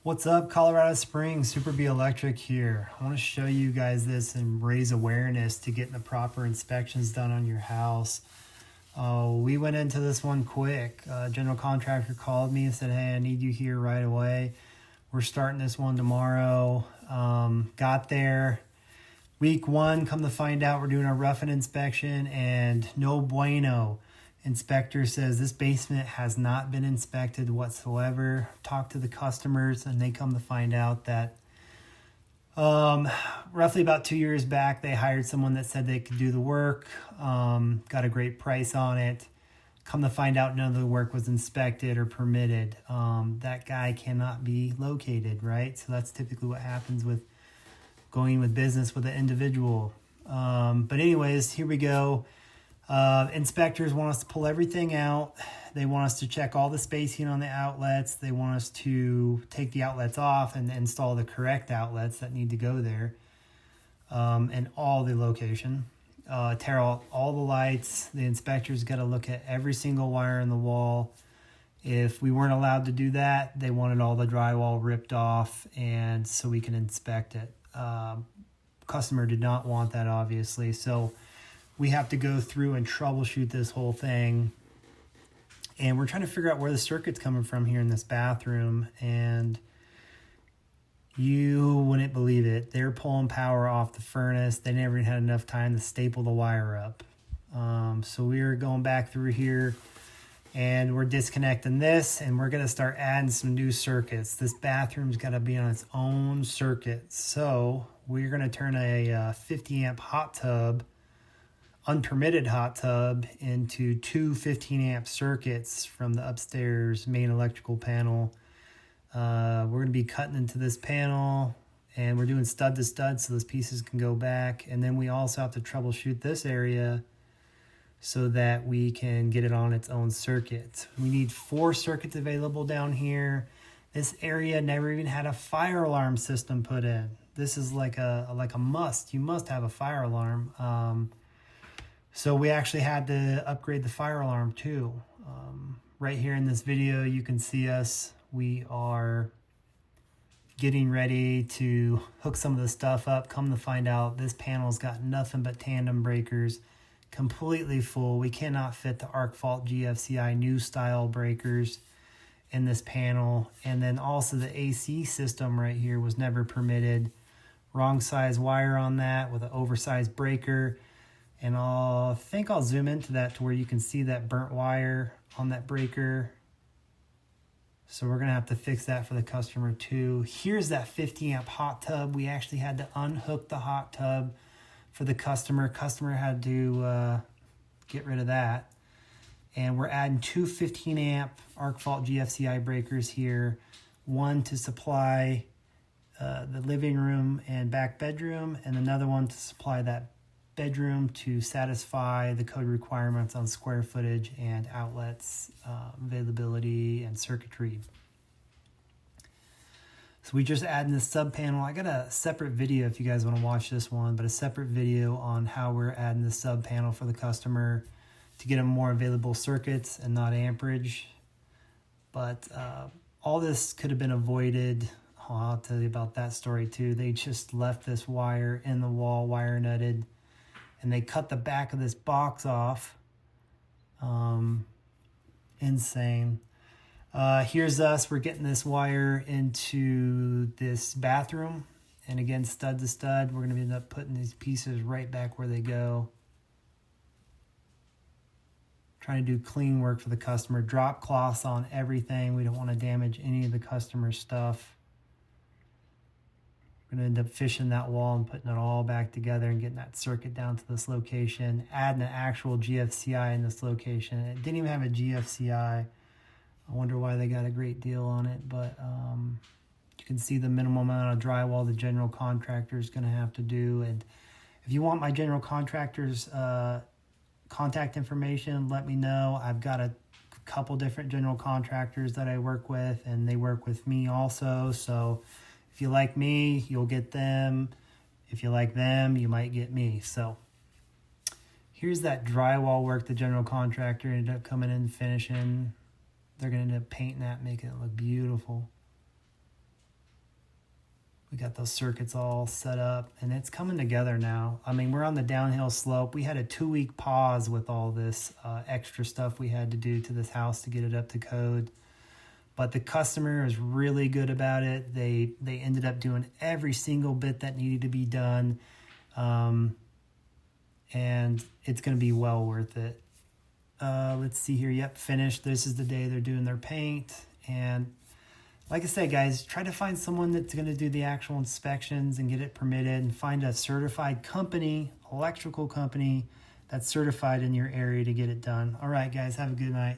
What's up, Colorado Springs? Super B Electric here. I want to show you guys this and raise awareness to getting the proper inspections done on your house. We went into this one quick. General contractor called me and said, hey, I need you here right away. We're starting this one tomorrow. Got there. Week one, come to find out, we're doing a rough-in inspection and no bueno. Inspector says this basement has not been inspected whatsoever. Talk to the customers and they come to find out that roughly about 2 years back, they hired someone that said they could do the work, got a great price on it. Come to find out none of the work was inspected or permitted. That guy cannot be located, right? So that's typically what happens with going with business with an individual. But anyways, here we go. Inspectors want us to pull everything out. They want us to check all the spacing on the outlets. They want us to take the outlets off and install the correct outlets that need to go there, and all the location. Tear out all the lights. The inspectors got to look at every single wire in the wall. If we weren't allowed to do that, they wanted all the drywall ripped off and so we can inspect it. Customer did not want that, obviously. So we have to go through and troubleshoot this whole thing. And we're trying to figure out where the circuit's coming from here in this bathroom. And you wouldn't believe it. They're pulling power off the furnace. They never even had enough time to staple the wire up. So we're going back through here and we're disconnecting this and we're going to start adding some new circuits. This bathroom's got to be on its own circuit. So we're going to turn a 50 amp hot tub, unpermitted hot tub, into two 15 amp circuits from the upstairs main electrical panel. We're going to be cutting into this panel and we're doing stud to stud so those pieces can go back. And then we also have to troubleshoot this area so that we can get it on its own circuit. We need 4 circuits available down here. This area never even had a fire alarm system put in. This is like a must. You must have a fire alarm. So we actually had to upgrade the fire alarm too. Right here in this video, you can see us. We are getting ready to hook some of the stuff up. Come to find out, this panel's got nothing but tandem breakers, completely full. We cannot fit the arc fault GFCI new style breakers in this panel. And then also the AC system right here was never permitted. Wrong size wire on that with an oversized breaker. And I think I'll zoom into that to where you can see that burnt wire on that breaker. So we're gonna have to fix that for the customer too. Here's that 50 amp hot tub. We actually had to unhook the hot tub for the customer. Customer had to get rid of that. And we're adding two 15 amp arc fault GFCI breakers here. One to supply the living room and back bedroom, and another one to supply that bedroom to satisfy the code requirements on square footage and outlets, availability, and circuitry. So we just adding this sub panel. I got a separate video if you guys want to watch this one, but a separate video on how we're adding the sub panel for the customer to get them more available circuits and not amperage. But all this could have been avoided. Oh, I'll tell you about that story too. They just left this wire in the wall, wire nutted, and they cut the back of this box off. Insane. Here's us. We're getting this wire into this bathroom. And again, stud to stud. We're going to end up putting these pieces right back where they go. Trying to do clean work for the customer. Drop cloths on everything. We don't want to damage any of the customer's stuff. We're going to end up fishing that wall and putting it all back together and getting that circuit down to this location. Adding an actual GFCI in this location. It didn't even have a GFCI. I wonder why they got a great deal on it, but you can see the minimum amount of drywall the general contractor is going to have to do. And if you want my general contractor's contact information, let me know. I've got a couple different general contractors that I work with, and they work with me also. So if you like me, you'll get them. If you like them, you might get me. So here's that drywall work the general contractor ended up coming in and finishing. They're going to end up painting that, making it look beautiful. We got those circuits all set up, and it's coming together now. I mean, we're on the downhill slope. We had a 2-week pause with all this extra stuff we had to do to this house to get it up to code. But the customer is really good about it. They ended up doing every single bit that needed to be done, and it's going to be well worth it. Let's see here. Yep, finished. This is the day they're doing their paint. And like I said, guys, try to find someone that's going to do the actual inspections and get it permitted, and find a certified company, electrical company, that's certified in your area to get it done. All right, guys, have a good night.